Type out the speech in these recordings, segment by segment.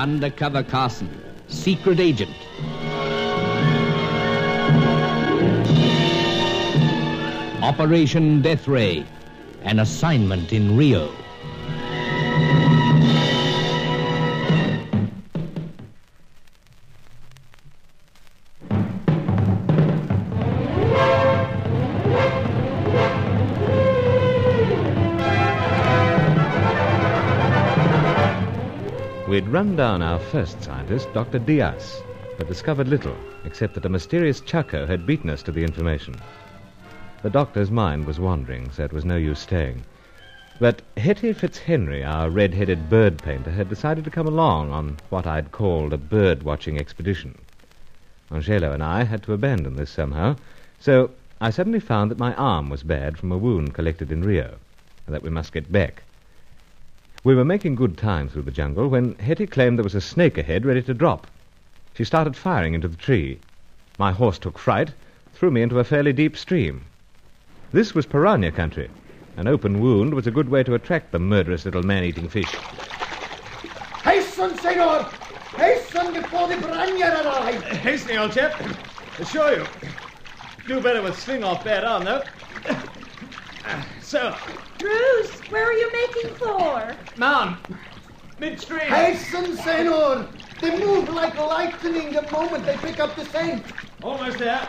Undercover Carson, secret agent. Operation Deathray, an assignment in Rio. We'd run down our first scientist, Dr. Diaz, but discovered little, except that a mysterious Chaco had beaten us to the information. The doctor's mind was wandering, so it was no use staying. But Hetty Fitzhenry, our red-headed bird painter, had decided to come along on what I'd called a bird-watching expedition. Angelo and I had to abandon this somehow, so I suddenly found that my arm was bad from a wound collected in Rio, and that we must get back. We were making good time through the jungle when Hetty claimed there was a snake ahead ready to drop. She started firing into the tree. My horse took fright, threw me into a fairly deep stream. This was piranha country. An open wound was a good way to attract the murderous little man-eating fish. Hasten, senor! Hasten before the piranha arrive! Hastening, old chap. Assure you. Do better with sling off bad arm, though. So. Bruce, where are you making for? Mount. Midstream. Hasten, senor! They move like lightning the moment they pick up the scent. Almost there.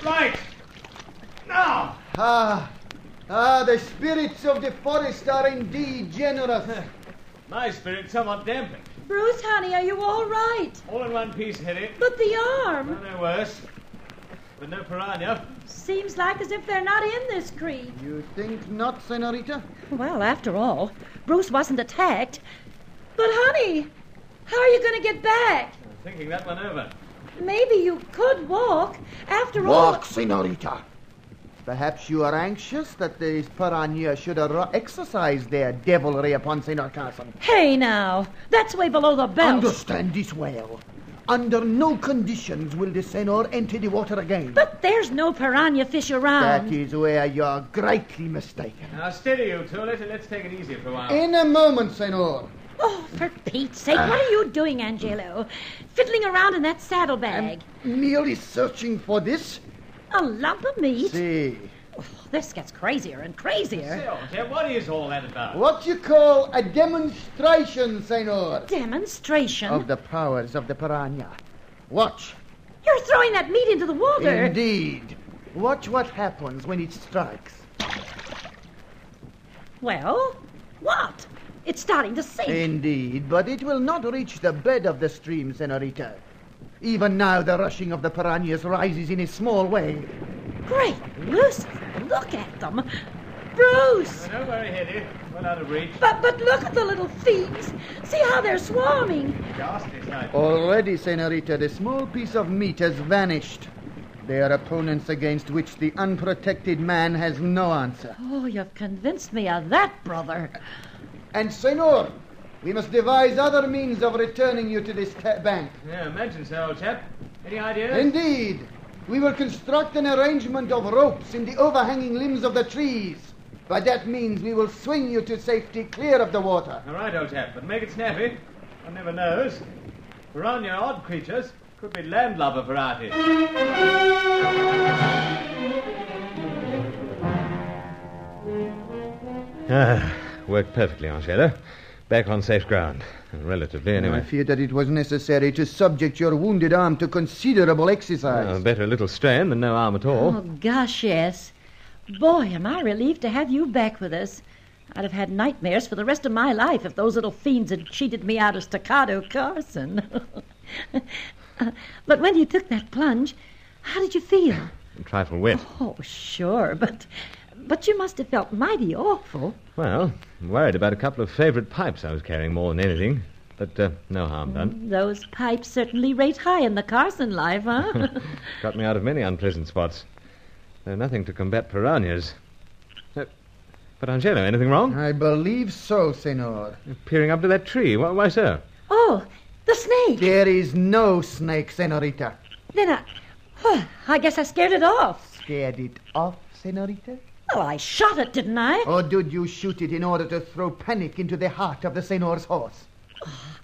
Right. Now. The spirits of the forest are indeed generous. My spirit somewhat dampened. Bruce, honey, are you all right? All in one piece, Hetty. But the arm. No worse. But no piranha. Seems like as if they're not in this creek. You think not, senorita? Well, after all, Bruce wasn't attacked. But, honey, how are you going to get back? I'm thinking that one over. Maybe you could walk. After all... Walk, senorita. Perhaps you are anxious that these piranha should exercise their devilry upon Senor Carson. Hey, now. That's way below the belt. Understand this well. Under no conditions will the senor enter the water again. But there's no piranha fish around. That is where you're greatly mistaken. Now, steady, you two. Let's take it easy for a while. In a moment, senor. Oh, for Pete's sake, what are you doing, Angelo? Fiddling around in that saddlebag. I'm merely searching for this. A lump of meat? See. Oh, this gets crazier and crazier. Say, old chap, what is all that about? What you call a demonstration, senor. Demonstration? Of the powers of the piranha. Watch. You're throwing that meat into the water. Indeed. Watch what happens when it strikes. Well, what? It's starting to sink. Indeed, but it will not reach the bed of the stream, senorita. Even now, the rushing of the piranhas rises in a small way. Great Lucifer, look at them. Bruce! Don't worry, Hetty. Well out of reach. But look at the little fiends. See how they're swarming. Ghastly sight. Already, senorita, the small piece of meat has vanished. They are opponents against which the unprotected man has no answer. Oh, you've convinced me of that, brother. And, senor, we must devise other means of returning you to this bank. Yeah, imagine so, old chap. Any ideas? Indeed. We will construct an arrangement of ropes in the overhanging limbs of the trees. By that means, we will swing you to safety clear of the water. All right, old chap, but make it snappy. One never knows. Piranha are odd creatures. Could be landlubber variety. Worked perfectly, Angelo. Back on safe ground. Relatively, anyway. I fear that it was necessary to subject your wounded arm to considerable exercise. Better a little strain than no arm at all. Oh, gosh, yes. Boy, am I relieved to have you back with us. I'd have had nightmares for the rest of my life if those little fiends had cheated me out of Staccato Carson. But when you took that plunge, how did you feel? A trifle wet. Oh, sure, but you must have felt mighty awful. Well, I'm worried about a couple of favourite pipes I was carrying more than anything. But no harm done. Those pipes certainly rate high in the Carson life, huh? Got me out of many unpleasant spots. They're nothing to combat piranhas. But, Angelo, anything wrong? I believe so, senor. You're peering up to that tree. Why so? Oh, the snake. There is no snake, senorita. Then I guess I scared it off. Scared it off, senorita? Well, I shot it, didn't I? Or did you shoot it in order to throw panic into the heart of the senor's horse?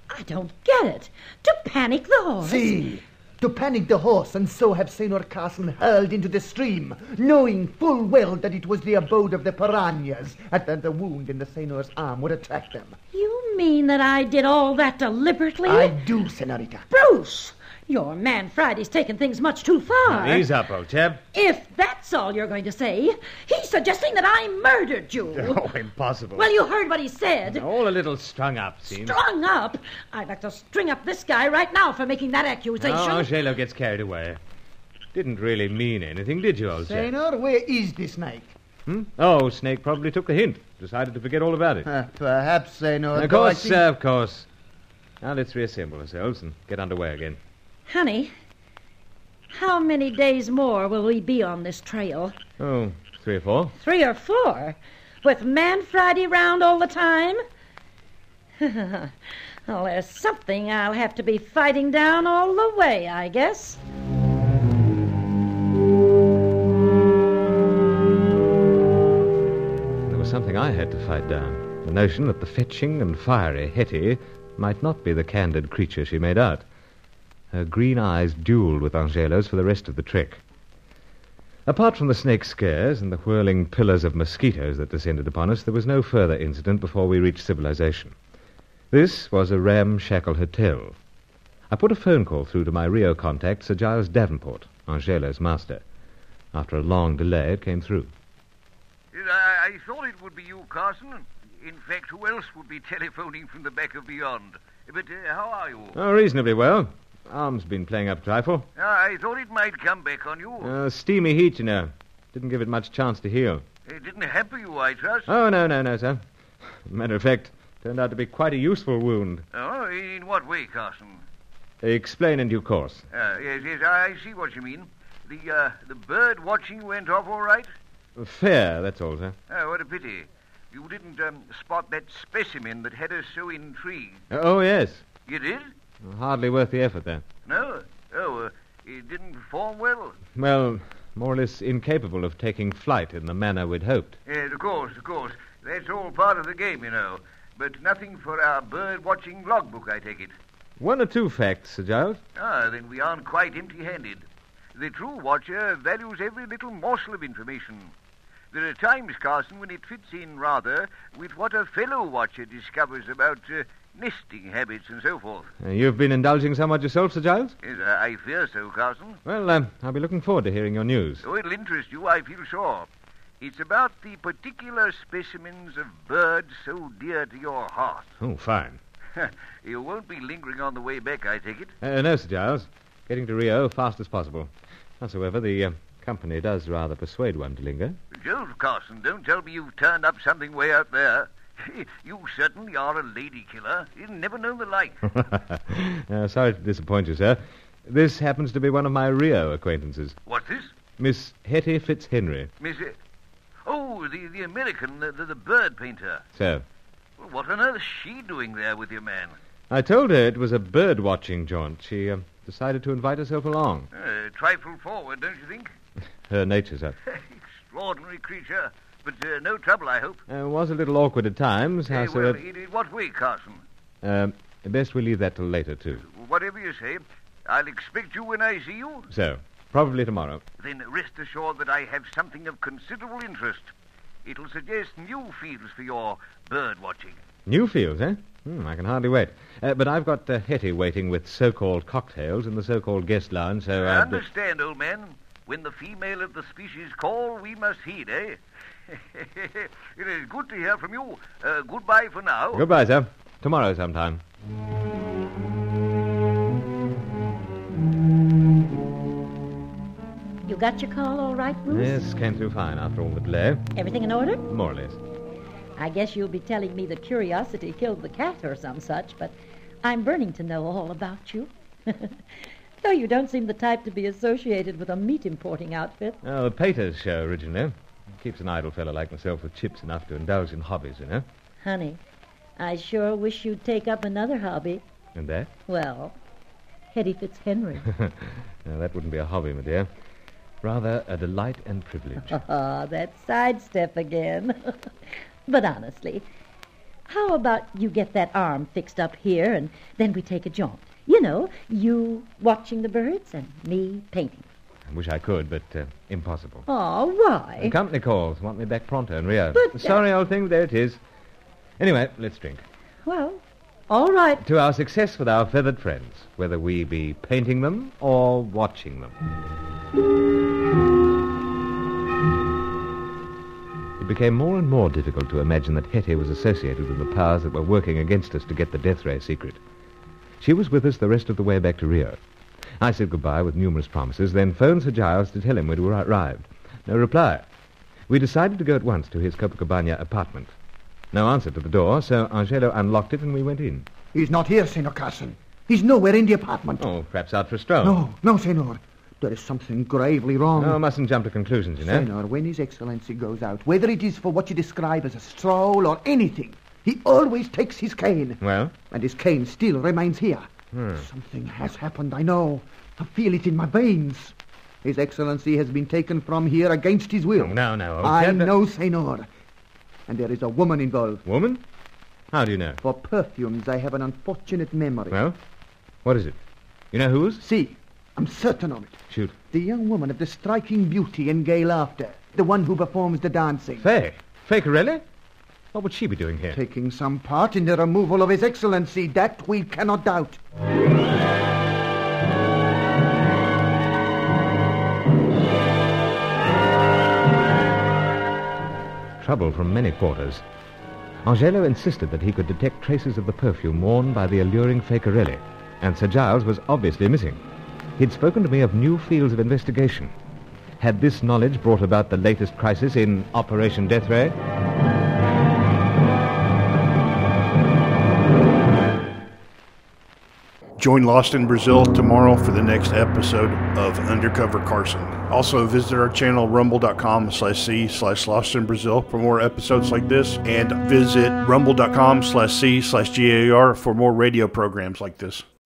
I don't get it. To panic the horse? See, to panic the horse and so have Senor Carson hurled into the stream, knowing full well that it was the abode of the piranhas, and that the wound in the Senor's arm would attract them. You mean that I did all that deliberately? I do, Senorita. Bruce! Your man Friday's taken things much too far. Ease up, old chap. If that's all you're going to say, he's suggesting that I murdered you. Oh, impossible. Well, you heard what he said. All a little strung up, seems. Strung up? I'd like to string up this guy right now for making that accusation. Oh, Angelo gets carried away. Didn't really mean anything, did you, old chap? Senor, where is the snake? Oh, Snake probably took the hint. Decided to forget all about it. Perhaps, Senor. Of course, of course. Now let's reassemble ourselves and get underway again. Honey, how many days more will we be on this trail? Oh, 3 or 4. 3 or 4? With Man Friday round all the time? Well, there's something I'll have to be fighting down all the way, I guess. There was something I had to fight down. The notion that the fetching and fiery Hetty might not be the candid creature she made out. Her green eyes duelled with Angelo's for the rest of the trek. Apart from the snake scares and the whirling pillars of mosquitoes that descended upon us, there was no further incident before we reached civilization. This was a ramshackle hotel. I put a phone call through to my Rio contact, Sir Giles Davenport, Angelo's master. After a long delay, it came through. I thought it would be you, Carson. In fact, who else would be telephoning from the back of beyond? But how are you? Oh, reasonably well. Arm's been playing up a trifle. I thought it might come back on you. Steamy heat, you know. Didn't give it much chance to heal. It didn't hamper you, I trust? Oh, no, sir. Matter of fact, turned out to be quite a useful wound. Oh, in what way, Carson? Explain in due course. Yes, I see what you mean. The bird watching went off all right? Fair, that's all, sir. Oh, what a pity. You didn't spot that specimen that had us so intrigued. Oh, yes. You did? Hardly worth the effort, then. No? Oh, it didn't perform well? Well, more or less incapable of taking flight in the manner we'd hoped. Yes, of course. That's all part of the game, you know. But nothing for our bird-watching logbook, I take it. 1 or 2 facts, Sir Giles. Then we aren't quite empty-handed. The true watcher values every little morsel of information. There are times, Carson, when it fits in rather with what a fellow watcher discovers about nesting habits and so forth. You've been indulging somewhat yourself, Sir Giles? Yes, I fear so, Carson. Well, I'll be looking forward to hearing your news. Oh, it'll interest you, I feel sure. It's about the particular specimens of birds so dear to your heart. Oh, fine. You won't be lingering on the way back, I take it? No, Sir Giles. Getting to Rio fast as possible. Howsoever, the company does rather persuade one to linger. Jove, Carson, don't tell me you've turned up something way out there. You certainly are a lady killer. You've never known the like. Sorry to disappoint you, sir. This happens to be one of my Rio acquaintances. What's this? Miss Hetty Fitzhenry. Miss... Oh, the American, the bird painter. So? Well, what on earth is she doing there with your man? I told her it was a bird-watching jaunt. She decided to invite herself along. Trifle forward, don't you think? Her nature, sir. Extraordinary creature. But no trouble, I hope. Was a little awkward at times. Well, in what way, Carson? Best we leave that till later, too. Whatever you say. I'll expect you when I see you. So, probably tomorrow. Then rest assured that I have something of considerable interest. It'll suggest new fields for your bird watching. New fields, eh? I can hardly wait. But I've got Hetty waiting with so-called cocktails in the so-called guest lounge, so I understand, old man. When the female of the species call, we must heed, eh? It is good to hear from you. Goodbye for now. Goodbye, sir. Tomorrow sometime. You got your call all right, Bruce? Yes, came through fine after all the delay. Everything in order? More or less. I guess you'll be telling me the curiosity killed the cat or some such, but I'm burning to know all about you. Though you don't seem the type to be associated with a meat importing outfit. Oh, the Pater's show originally. Keeps an idle fellow like myself with chips enough to indulge in hobbies, you know. Honey, I sure wish you'd take up another hobby. And that? Well, Hetty Fitzhenry. No, that wouldn't be a hobby, my dear. Rather a delight and privilege. Ah, that sidestep again. But honestly, How about you get that arm fixed up here, and then we take a jaunt? You know, you watching the birds and me painting. I wish I could, but impossible. Oh, why? The company calls. Want me back pronto in Rio. But, Sorry, old thing, there it is. Anyway, let's drink. Well, all right. To our success with our feathered friends, whether we be painting them or watching them. It became more and more difficult to imagine that Hetty was associated with the powers that were working against us to get the Deathray secret. She was with us the rest of the way back to Rio. I said goodbye with numerous promises, then phoned Sir Giles to tell him we'd arrived. No reply. We decided to go at once to his Copacabana apartment. No answer to the door, so Angelo unlocked it and we went in. He's not here, Senor Carson. He's nowhere in the apartment. Oh, perhaps out for a stroll. No, Senor. There is something gravely wrong. No, mustn't jump to conclusions, you know. Senor, when His Excellency goes out, whether it is for what you describe as a stroll or anything, he always takes his cane. Well? And his cane still remains here. Something has happened, I know. I feel it in my veins. His Excellency has been taken from here against his will. No. I know, Senor. And there is a woman involved. Woman? How do you know? For perfumes, I have an unfortunate memory. Well, what is it? You know whose? See, I'm certain of it. Shoot. The young woman of the striking beauty and gay laughter. The one who performs the dancing. Faye Corelli? What would she be doing here? Taking some part in the removal of His Excellency. That we cannot doubt. Trouble from many quarters. Angelo insisted that he could detect traces of the perfume worn by the alluring Faye Corelli, and Sir Giles was obviously missing. He'd spoken to me of new fields of investigation. Had this knowledge brought about the latest crisis in Operation Deathray? Join Lost in Brazil tomorrow for the next episode of Undercover Carson. Also visit our channel rumble.com/c/Lost in Brazil for more episodes like this, and visit rumble.com/c/GAR for more radio programs like this.